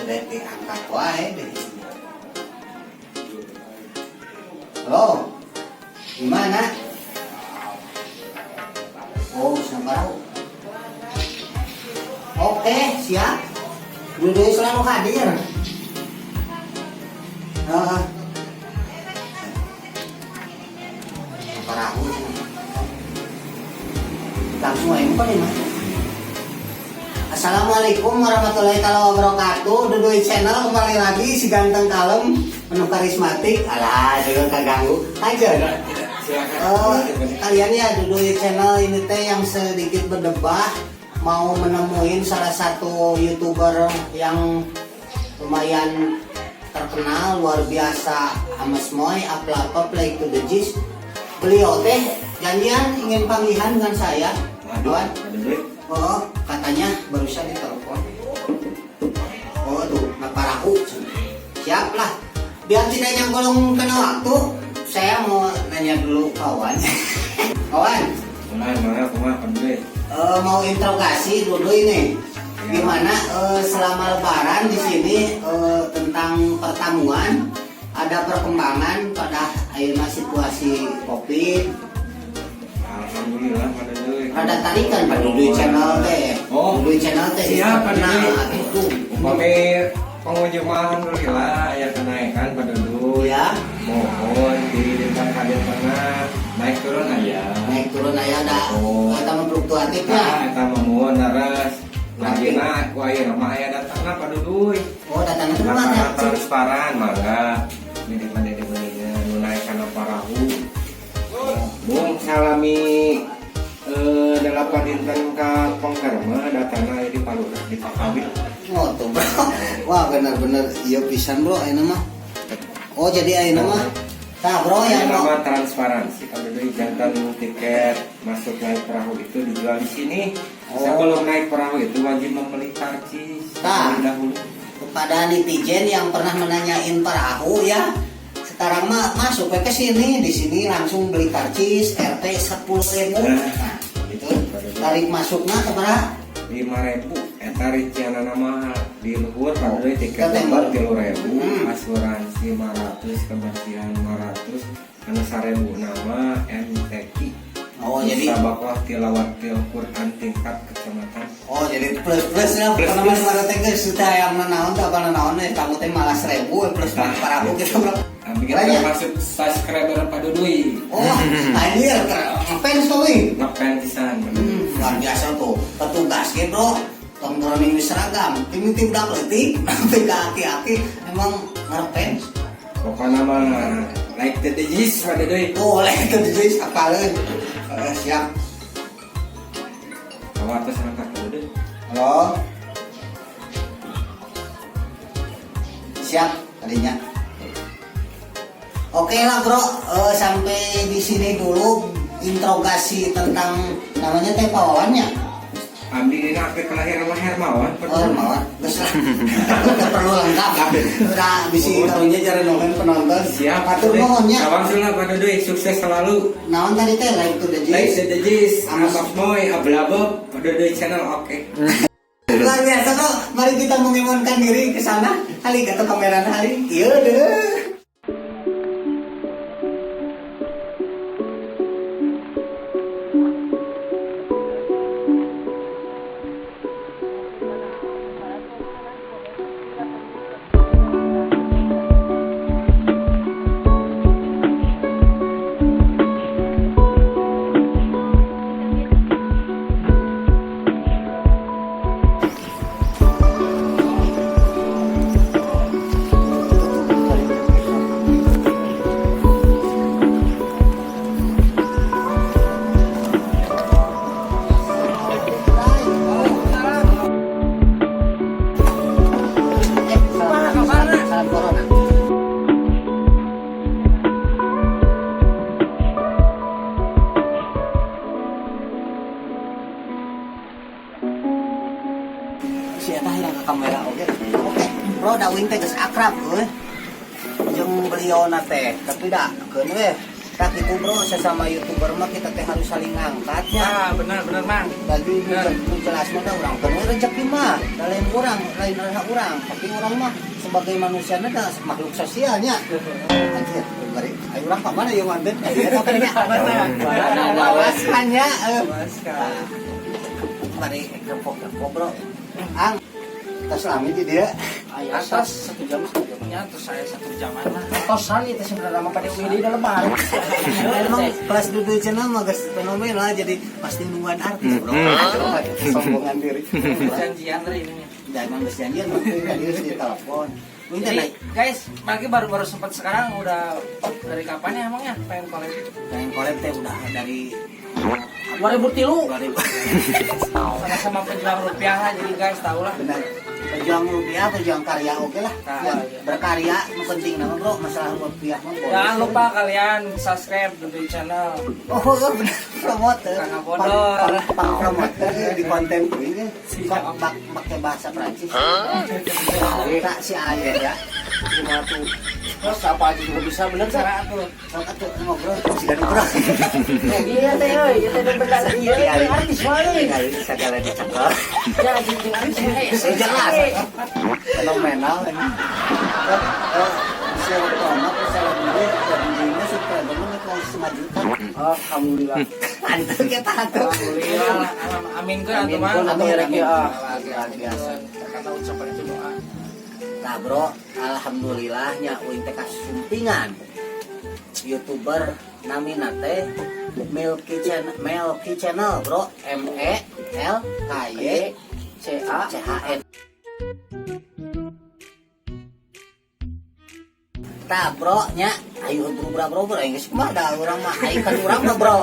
Sudah diangkat wae deh. Halo, gimana? Oh, Samparau. Oke, siap. Dulu selalu hadir. Samparau. Langsung aja apa nih, Mas? Assalamualaikum warahmatullahi wabarakatuh. Dudui channel kembali lagi si ganteng kalem penuh karismatik. Alah, juga kaganggu aja. Kalian ya Dudui channel ini teh yang sedikit berdebah mau menemuin salah satu YouTuber yang lumayan terkenal luar biasa, Amas Moy Aplapa Play to the Gist. Beliau teh janjian ingin panggilan dengan saya. Aduan. Oh, katanya barusan ditelepon. Oh, tuh, naparahu. Siap lah. Biar tidak nyangkolong kena waktu, saya mau nanya dulu kawan. Kawan. Mau interogasi dulu ini. Gimana selama Lebaran di sini tentang pertamuan, ada perkembangan pada akhirnya situasi COVID. Alhamdulillah pada deui. Ada tarikan pada Dudui channel teh. Oh, Dudui channel teh. Siap pada itu. Upami pengunjung alhamdulillah aya kenaikan pada Dudui. Ya. Mohon di depan kader pernah naik turun aya. Naik turun aya ada. Oh. Eta mah fluktuatif ya. Eta mah muun daras. Lagina ku aya mah aya datangna pada Dudui. Oh, datangna ke mana? Transparan mangga. Ini pada deui nu naik kana parahu. Bung salami 8 dinten ka pengkarma datangna di Palura di Pakawit. Oh tuh bro. Wah benar-benar iya pisan bro ayeuna mah. Oh jadi ayeuna mah. Tah bro yang nama transparansi kalau dari jantan tiket masuk naik perahu itu dijual di sini. Sebelum naik perahu itu wajib membeli karcis terlebih dahulu. Kepada netizen yang pernah menanyain perahu ya. Sekarang mah masuk ke sini, di sini langsung beli karcis RT 10.000. Nah, itu tarik masuknya keberapa? 5.000. Tarik yang nama di luhur pada tiket nomor 3.000, asuransi 500, kebersihan 500, anu 1.000 nama MTQ. Oh jadi bakal tilawatil Quran tingkat kecamatan. Oh jadi plus lah. Karena mas pada tengah sudah yang menaun tak apa naon kamu teh malah 1.000 plus perahu kita bro. Kita masuk subscriber pada Dudui. Oh, anjir, ngefans tuh wih. Ngefans pisan. Luar biasa tuh. Petugas ke bro, tongkrongan di seragam. Tim udah letik, sampai ke aki-aki emang ngefans. Pokoknya mah like the digits pada Dudui. Oh, like the digits apa lagi? Siap. Kawan atas angkat dulu. Halo. Siap tadinya. Oke lah bro, sampai di sini dulu interogasi tentang namanya teh pawawannya. Abdi dina ape kelahiran mah Hermawan. Oh Hermawan, geus lah. Udah perlu lengkap. Udah bisi karunya jare nonton penonton. Siap atur nuhunnya. Kawan sila pada deui sukses selalu. Naon tadi teh like to the Gist. Like to the Gist, Amas Moy Ablabo pada deui channel oke. Luar biasa bro, mari kita mengimunkan diri ke sana. Hari kata kameran hari. Iya deh. Si eta hirang ke kamera oke. Bro da wing teh geus akrab euy. Jeung beliau teh tapi da keun we. Tak itu bro, sesama youtuber mah kita teh harus saling ngangkatnya. Ah, benar mang. Bagi jelas mah orang penuh rezeki mah, lain orang tapi orang mah sebagai manusia ada makhluk sosialnya. Anjir, bari ayo urang ka mana yang manten? Apa nya? Bawaskannya. Mari kepok bro. Ang tas lami di dia. Atas 1 jam sebelumnya, terus saya 1 jaman lah. Tosan itu sebenarnya sama pada di dalam bar. Emang kelas duduk channel mah geus fenomenal jadi pasti nungguan artis bro. Sombongan diri. Janjian dari ini. Jangan geus janjian mah dia di telepon. Jadi guys, lagi baru sempat sekarang udah dari kapan ya emangnya pengen collab? Pengen collab teh udah dari 2003 sama-sama pejuang rupiah lah, jadi guys tahu lah. benar pejuang rupiah pejuang karya oke lah ya, berkarya yang penting nama bro masalah rupiah mah Jangan lupa kalian subscribe di channel. oh benar promote Karena bodor. promote di konten ini kok pakai bahasa Prancis tak si air ya Gimana tuh? Terus apa aja juga bisa bener cara tuh. sok atuh ngobrol si dan ngobrol Iya teh euy, ieu teh bener iya artis wae. segala dicekal Ya jeung artis jelas fenomenal ini saya promote saya beli janjinya subscribernya kelas 5 juta Alhamdulillah. Antum kita atuh. Alhamdulillah. Amin ke atuh mah. Amin. Luar biasa. Kata ucapan itu doa. Nah bro, alhamdulillahnya uing teh kasumpingan YouTuber namina teh Melky Channel bro, MELKYCHN. Tah bro nya ayo bro geus mah da urang mah kan urang mah bro.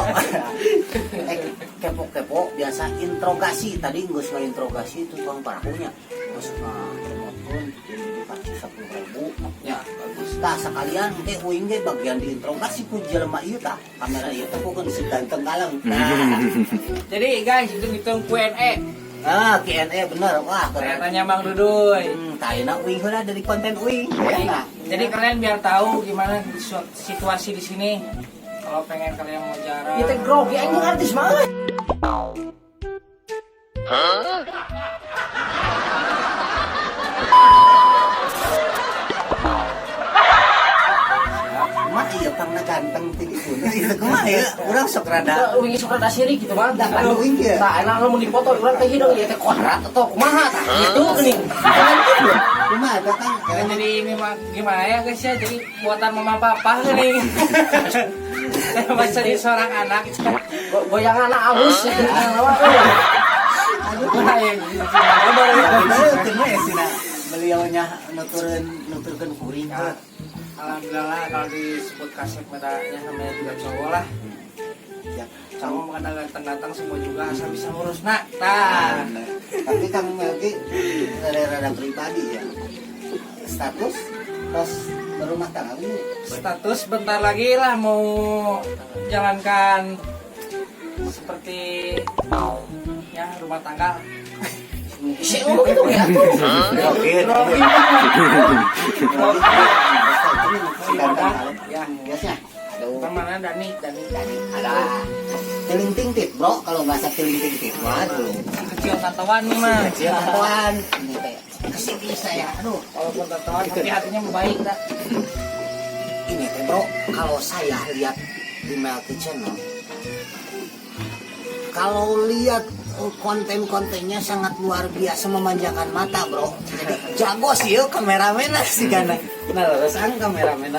Kepo biasa interogasi tadi geus interogasi itu tukang parahunya. Geus telepon dikasih 10.000 ya bagus. Tah sekalian teh uing ge bagian diinterogasi ku jelema ieu tah. Kamera ieu teh kudu si ganteng kalem. Jadi guys, itu hitung Q&A. Ah, Q&A bener. Wah, keren. Tanya Mang Duduy. Tayana uing heula dari konten uing. Jadi kalian biar tahu gimana situasi di sini. Kalau pengen kalian mau jarang. Kita grogi anjing artis mah. Mah iya pangna ganteng tinggi pun. Itu kumaha ya? Urang sok rada. Wingi sok rada sirik gitu mah. Da kan uing ya. Tah enak lamun dipoto urang teh hidung ieu teh kodrat atau kumaha tah. Itu geuning. Kumaha tah kan? Karena jadi ini mah gimana ya guys ya, jadi buatan mama papa nih. Saya masih jadi seorang anak. Goyangan halus. Aduh, yang beliaunya nuturkeun kuring. Alhamdulillah kalau disebut kasep medanya namanya juga cowok lah. Ya, Cowok kadang datang semua juga asal bisa ngurus nak. Tah. tapi Kang Melky rada pribadi ya. Status pas berumah tangga ini Status bentar lagi lah mau jalankan seperti ya rumah tangga. Si ngomong gitu ya tuh. oke. Ya, biasanya mana Dani. ada tiling tingtit bro kalau bahasa tiling tingtit mah dulu Kecil tatoan nih mah. kecil tatoan ini teh kesini saya aduh Walaupun tatoan tapi hatinya baik tak. ini teh bro kalau saya lihat di Melky Channel kalau lihat konten-kontennya sangat luar biasa memanjakan mata bro jadi jago sih yuk kameramen sih kan nah lulusan kameramen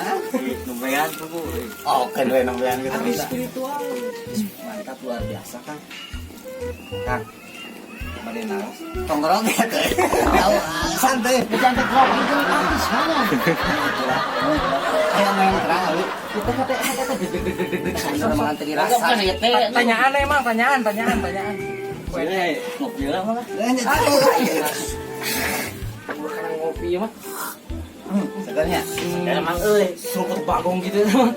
Lumayan tuh bu. oh kan we nambahan gitu Habis bisa. spiritual. Mantap luar biasa kan Kang, kembali naras. tongkrong ya teh tahu santai Jangan grogi itu artis mah. ayo main terang awi Kita kata sudah mengantri Agak rasa kan ya teh. Tanyaan emang tanyaan. Sini ngopi lah malah. lanjut Karena ngopi ya mah. segarnya Emang euy. Seruput bagong gitu mah.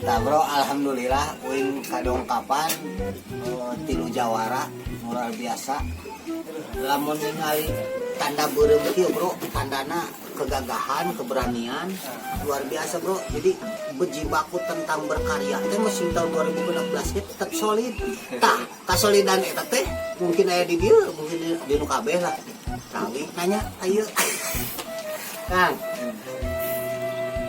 Nah bro, alhamdulillah uing kadongkapan tilu jawara luar biasa. Lamun ningali tanda beureum kieu bro, tandana kegagahan, keberanian luar biasa bro. Jadi berjibaku tentang berkarya teh mesin tahun 2016 teh tetap solid. Tah, kasolidan eta teh mungkin aya di dieu, mungkin di nu kabeh lah. Kali nanya ayo. Kang.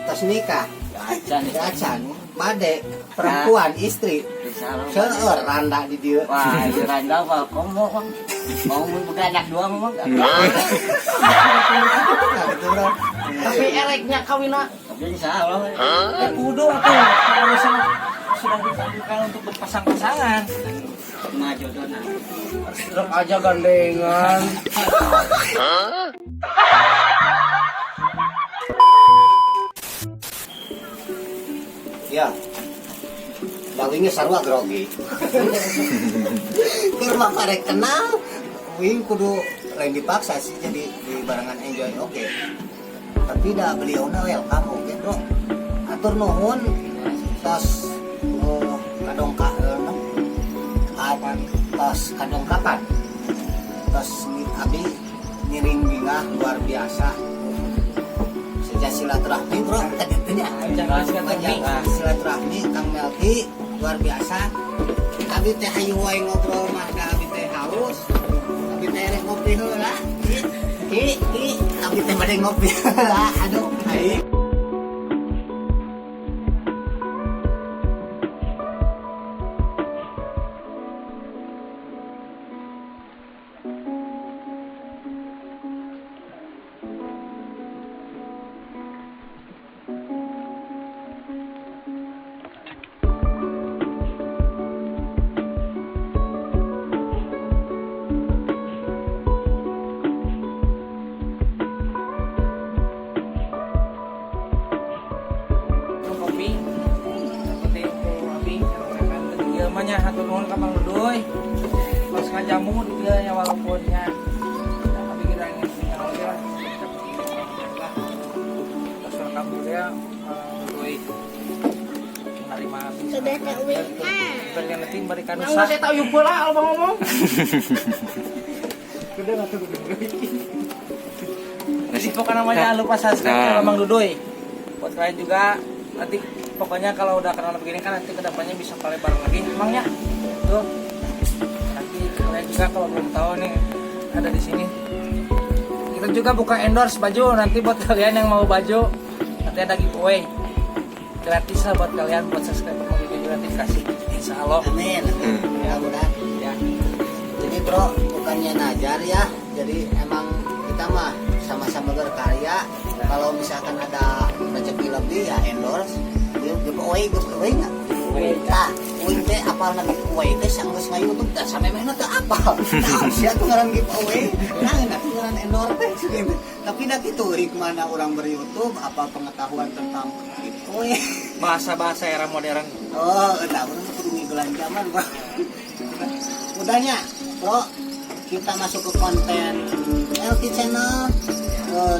Tos nikah. Acan, bade perempuan istri. Seueur randa di dieu. Wah, itu randa mah komo mau begadak doang mah. Tapi ereknya kawina. Tapi insyaallah. Kudu atuh kalau misalnya sudah ditakdirkan untuk berpasang-pasangan. Mah jodohna. Rek aja gandengan. Ya. Bawingnya sarua grogi. Keur mah karek kenal, wing kudu lain dipaksa sih jadi di barangan enjoy oke. Tapi dah beliau welcome oke bro. Atur nuhun tos kadongka kapan tos kadongkapan. Tos abi ngiring bingah luar biasa. Sejak silaturahmi bro, tadinya silaturahmi Kang Melki luar biasa. Abi teh hayu wae ngobrol mah da abi teh haus. Abi teh rek ngopi heula. Ki, abi teh bade ngopi heula. Aduh, hai. Namanya hatur nuhun ka Mang Dudoy. Pas ngajamu dia nya walaupun nya tapi kira ingin tinggal dia. Terus kamu dia Dudoy menerima Sudah tak uing berikan leting berikan Nggak usah. saya tahu yumpul lah kalau ngomong. Gede enggak tuh gede. Pokoknya namanya lupa subscribe Mang Dudoy. Buat kalian juga nanti pokoknya kalau udah kenal begini kan nanti kedepannya bisa kalian bareng lagi emangnya tuh nanti kalian juga kalau belum tahu nih ada di sini kita juga buka endorse baju nanti buat kalian yang mau baju nanti ada giveaway gratis lah buat kalian buat subscriber mau juga nanti kasih insya Allah Amin. Mudah-mudahan ya. Jadi bro, bukannya najar ya. Jadi emang kita mah sama-sama berkarya. Kalau misalkan ada rezeki lebih ya endorse. Giveaway nggak? Nah, uing teh apal na giveaway teh sanggeus nga YouTube teh sampai mana teh apal. Nah, sia tuh ngaran giveaway. Nah, tuh ngaran endorse teh gitu. Tapi dah kitu rik mana orang ber-YouTube apa pengetahuan tentang giveaway. bahasa era modern. Oh, enggak urang kudu ngigulan zaman, Bro. Udahnya, Bro. Kita masuk ke konten LT Channel.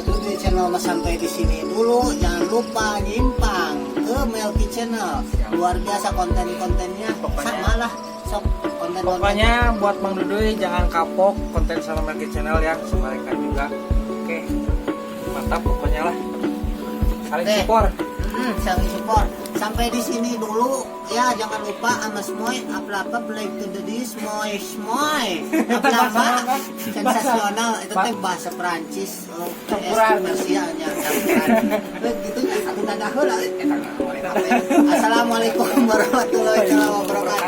Di channel mas sampai di sini dulu, jangan lupa nyimpang ke Melki Channel. Luar biasa konten-kontennya, sama lah sok konten. Pokoknya buat Mang Dudoy jangan kapok konten sama Melki Channel ya, sebaliknya juga. Oke, mantap pokoknya lah. Saling support. Saling support. Sampai di sini dulu ya, jangan lupa sama Smoy apa-apa like to the this Smoy apa-apa sensasional itu teh bahasa Perancis Campuran spesialnya gitu ya aku nada heula. Assalamualaikum warahmatullahi wabarakatuh.